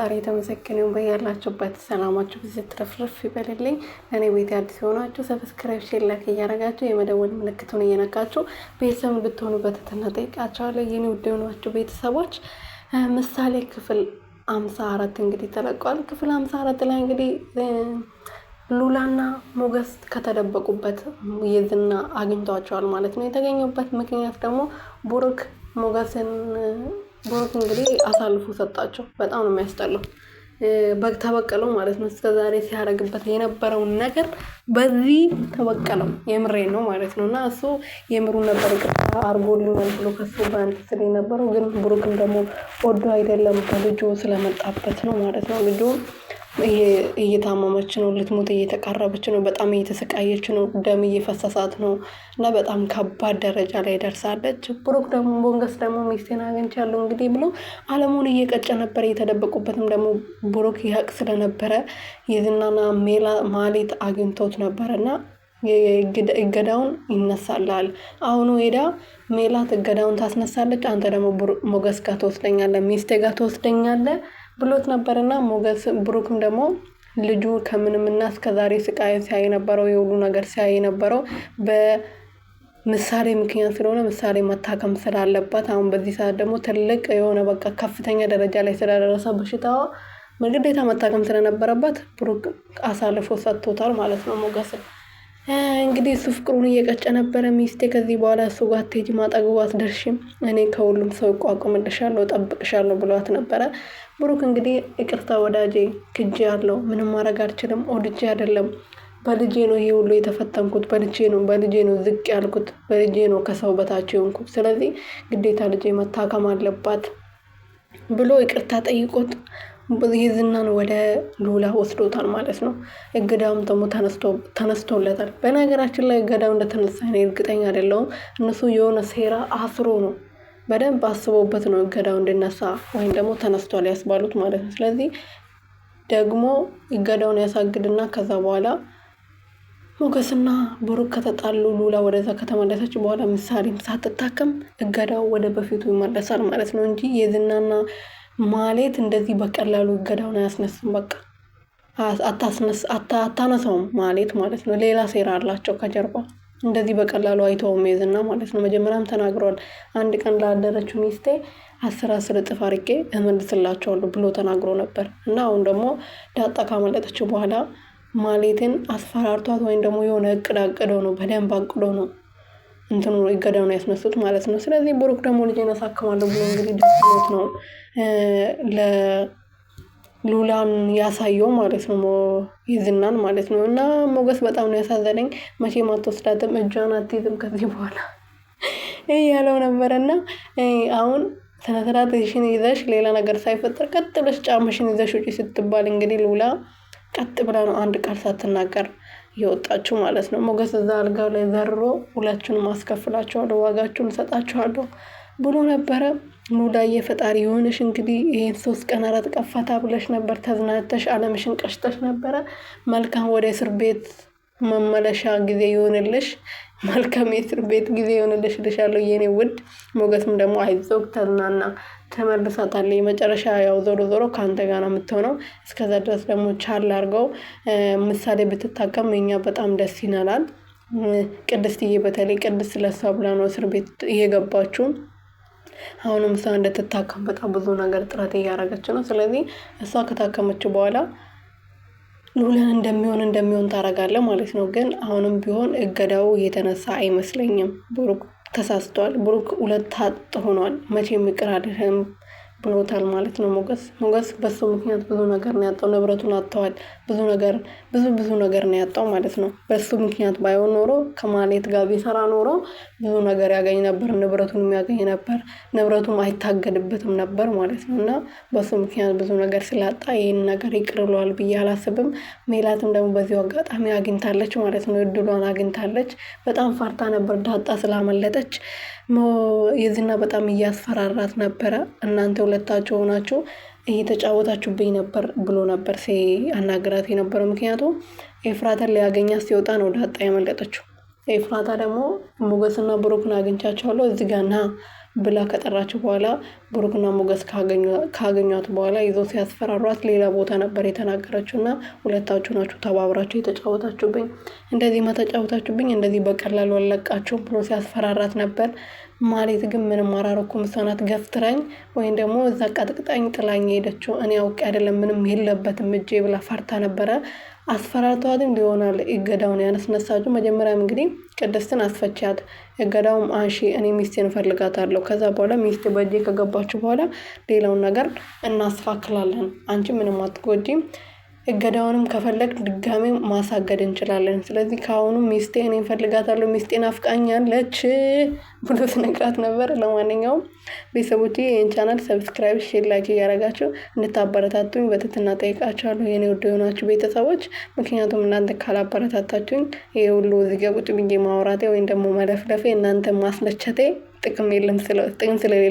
ዛሬ የተመሰገነው በያላችሁበት ሰላማችሁ ብዙ ትረፍረፍ ይበልልኝ። እኔ ቤት አዲስ የሆናችሁ ሰብስክራይብ፣ ሼር፣ ላይክ እያደረጋችሁ የመደወል ምልክቱን እየነካችሁ ቤተሰብ እንድትሆኑ በትህትና ጠይቃችኋለሁ። የኔ ውድ የሆናችሁ ቤተሰቦች ምሳሌ ክፍል 54 እንግዲህ ተለቋል። ክፍል 54 ላይ እንግዲህ ሉላና ሞገስ ከተደበቁበት የዝና አግኝቷቸዋል ማለት ነው። የተገኙበት ምክንያት ደግሞ ብሩክ እንግዲህ አሳልፎ ሰጣቸው። በጣም ነው የሚያስጠላው። ተበቀለው ማለት ነው። እስከዛሬ ሲያደርግበት የነበረውን ነገር በዚህ ተበቀለው። የምሬን ነው ማለት ነው። እና እሱ የምሩን ነበር ይቅርታ አድርጎልኛል ብሎ ከሱ በአንድ ስል የነበረው ግን ብሩክም ደግሞ ወዶ አይደለም ከልጁ ስለመጣበት ነው ማለት ነው። ልጁ እየታመመች ነው፣ ልትሞት እየተቃረበች ነው፣ በጣም እየተሰቃየች ነው፣ ደም እየፈሰሳት ነው እና በጣም ከባድ ደረጃ ላይ ደርሳለች። ብሩክ ደግሞ ሞገስ ደግሞ ሚስቴን አግኝቻለሁ እንግዲህ ብሎ አለሙን እየቀጨ ነበር። የተደበቁበትም ደግሞ ብሩክ ያቅ ስለነበረ የዝናና ማሌት አግኝቶት ነበር እና እገዳውን ይነሳላል። አሁኑ ሄዳ ሜላት እገዳውን ታስነሳለች፣ አንተ ደግሞ ሞገስ ጋር ትወስደኛለህ፣ ሚስቴ ጋር ትወስደኛለህ ብሎት ነበርና ብሩክም ደግሞ ልጁ ከምንምና እስከዛሬ ስቃይ ሲያይ ነበረው፣ የሁሉ ነገር ሲያይ ነበረው በምሳሌ ምክንያት ስለሆነ ምሳሌ መታከም ስላለባት አሁን በዚህ ሰዓት ደግሞ ትልቅ የሆነ በቃ ከፍተኛ ደረጃ ላይ ስለደረሰ በሽታዋ ግዴታ መታከም ስለነበረባት ብሩክ አሳልፎ ሰጥቶታል ማለት ነው ሞገስን። እንግዲህ እሱ ፍቅሩን እየቀጨ ነበረ። ሚስቴ ከዚህ በኋላ እሱ ጋር አትሄጂም፣ አጠገቡ አትደርሺም፣ እኔ ከሁሉም ሰው እቋቁምልሻለሁ፣ እጠብቅሻለሁ ብሏት ነበረ። ብሩክ እንግዲህ ይቅርታ ወዳጄ፣ ክጄ ያለው ምንም ማድረግ አልችልም፣ ወድጄ አይደለም፣ በልጄ ነው ይሄ ሁሉ የተፈተንኩት፣ በልጄ ነው ዝቅ ያልኩት፣ በልጄ ነው ከሰው በታች የሆንኩት፣ ስለዚህ ግዴታ ልጄ መታከም አለባት ብሎ ይቅርታ ጠይቆት የዝናን ወደ ሉላ ወስዶታል ማለት ነው። እገዳውም ደግሞ ተነስቶለታል። በነገራችን ላይ እገዳው እንደተነሳ እኔ እርግጠኛ አይደለሁም። እነሱ የሆነ ሴራ አስሮ ነው፣ በደንብ አስበውበት ነው እገዳው እንዲነሳ ወይም ደግሞ ተነስቷል ያስባሉት ማለት ነው። ስለዚህ ደግሞ እገዳውን ያሳግድና ከዛ በኋላ ሞገስና ብሩክ ከተጣሉ ሉላ ወደዛ ከተመለሰች በኋላ ምሳሌም ሳትታከም እገዳው ወደ በፊቱ ይመለሳል ማለት ነው እንጂ የዝናና ማሌት እንደዚህ በቀላሉ እገዳውን አያስነስም። በቃ አታነሳውም ማሌት ማለት ነው። ሌላ ሴራ አላቸው ከጀርባ፣ እንደዚህ በቀላሉ አይተውም የዝና ማለት ነው። መጀመሪያም ተናግሯል። አንድ ቀን ላደረችው ሚስቴ 10 እጥፍ አድርጌ እመልስላቸዋለሁ ብሎ ተናግሮ ነበር እና አሁን ደግሞ ዳጣ ካመለጠችው በኋላ ማሌትን አስፈራርቷት ወይም ደግሞ የሆነ እቅድ አቅደው ነው፣ በደንብ አቅዶ ነው እንትኑ እገዳውን ያስነሱት ማለት ነው። ስለዚህ ብሩክ ደግሞ ልጄን አሳክማለሁ ብሎ እንግዲህ ደስሎት ነው ለሉላን ያሳየው ማለት ነው፣ የዝናን ማለት ነው። እና ሞገስ በጣም ነው ያሳዘነኝ። መቼም አትወስዳትም፣ እጇን አትይዝም ከዚህ በኋላ እያለው ነበረ እና አሁን ስነስርዓትሽን ይዘሽ ሌላ ነገር ሳይፈጠር ቀጥ ብለሽ ጫማሽን ይዘሽ ውጪ ስትባል እንግዲህ ሉላ ቀጥ ብላ ነው አንድ ቃል ሳትናገር የወጣችሁ ማለት ነው። ሞገስ እዛ አልጋው ላይ ዘርሮ ሁላችሁንም አስከፍላችኋለሁ፣ ዋጋችሁን እሰጣችኋለሁ ብሎ ነበረ። ሉላዬ ፈጣሪ የሆነሽ እንግዲህ ይሄን 3 ቀን 4 ቀን ፈታ ብለሽ ነበር፣ ተዝናተሽ አለምሽን ቀሽተሽ ነበረ። መልካም ወደ እስር ቤት መመለሻ ጊዜ ይሆንልሽ፣ መልካም የእስር ቤት ጊዜ ይሆንልሽ ልሻለሁ የኔ ውድ። ሞገስም ደግሞ አይዞህ ተዝናና ተመልሳታለች። የመጨረሻ ያው ዞሮ ከአንተ ጋር ነው የምትሆነው። እስከዛ ድረስ ደግሞ ቻል አድርገው ምሳሌ ብትታከም እኛ በጣም ደስ ይለናል። ቅድስትዬ በተለይ ቅድስት ስለሷ ብላ ነው እስር ቤት እየገባችው። አሁንም እሷ እንድትታከም በጣም ብዙ ነገር ጥረት እያደረገች ነው። ስለዚህ እሷ ከታከመች በኋላ ሉላን እንደሚሆን ታደርጋለህ ማለት ነው። ግን አሁንም ቢሆን እገዳው የተነሳ አይመስለኝም። ብሩክ ተሳስቷል። ብሩክ 2 ሀጥ ሆኗል። መቼም ይቅር አይደለም ብሎታል ማለት ነው። ሞገስ በሱ ምክንያት ብዙ ነገር ነው ያጣው። ንብረቱን አጥተዋል። ብዙ ነገር ነው ያጣው ማለት ነው። በሱ ምክንያት ባይሆን ኖሮ ከማሌት ጋር ቢሰራ ኖሮ ብዙ ነገር ያገኝ ነበር፣ ንብረቱን የሚያገኝ ነበር፣ ንብረቱም አይታገድበትም ነበር ማለት ነው። እና በሱ ምክንያት ብዙ ነገር ስላጣ ይህን ነገር ይቅር ብሏል ብዬ አላስብም። ሜላትም ደግሞ በዚሁ አጋጣሚ አግኝታለች ማለት ነው፣ እድሏን አግኝታለች። በጣም ፈርታ ነበር ዳጣ ስላመለጠች። የዝና በጣም እያስፈራራት ነበረ። እናንተ ሁለታችሁ ሆናችሁ እየተጫወታችሁብኝ ነበር ብሎ ነበር ሲያናግራት የነበረው። ምክንያቱም ኤፍራታን ሊያገኛት ሲወጣ ነው ዳጣ ያመለጠችው። ኤፍራታ ደግሞ ሞገስና ብሩክን አግኝቻቸዋለሁ እዚህ ጋር ና ብላ ከጠራች በኋላ ብሩክና ሞገስ ካገኟት በኋላ ይዞ ሲያስፈራሯት ሌላ ቦታ ነበር የተናገረችው እና ሁለታችሁ ናችሁ ተባብራችሁ የተጫወታችሁብኝ፣ እንደዚህ ተጫወታችሁብኝ፣ እንደዚህ በቀላሉ አለቃችሁም ብሎ ሲያስፈራራት ነበር። ማለት ግን ምንም አላረኩም። እሷ ናት ገፍትራኝ ወይም ደግሞ እዛ ቀጥቅጣኝ ጥላኝ ሄደችው። እኔ አውቄ አይደለም ምንም የለበትም እጄ ብላ ፈርታ ነበረ። አስፈራርተዋትም ሊሆናል እገዳውን ያነስነሳችሁ። መጀመሪያም እንግዲህ ቅድስትን አስፈቻት። እገዳውም አንሺ፣ እኔ ሚስቴን እፈልጋታለሁ። ከዛ በኋላ ሚስቴ በእጄ ከገባችሁ በኋላ ሌላውን ነገር እናስፋክላለን። አንቺ ምንም አትጎጂም። እገዳውንም ከፈለግ ድጋሜ ማሳገድ እንችላለን። ስለዚህ ከአሁኑ ሚስቴ እኔ እፈልጋታለሁ፣ ሚስቴን አፍቃኛለች ብሎ ስነግራት ነበር። ለማንኛውም ቤተሰቦቼ ይህን ቻናል ሰብስክራይብ፣ ሼር፣ ላይክ እያደረጋችሁ እንድታበረታቱኝ በትህትና ጠይቃችኋለሁ የኔ ውድ የሆናችሁ ቤተሰቦች። ምክንያቱም እናንተ ካላበረታታችሁኝ ይሄ ሁሉ እዚህ ጋ ቁጭ ብዬ ማውራቴ ወይም ደግሞ መለፍለፌ እናንተ ማስለቸቴ ጥቅም ስለሌለው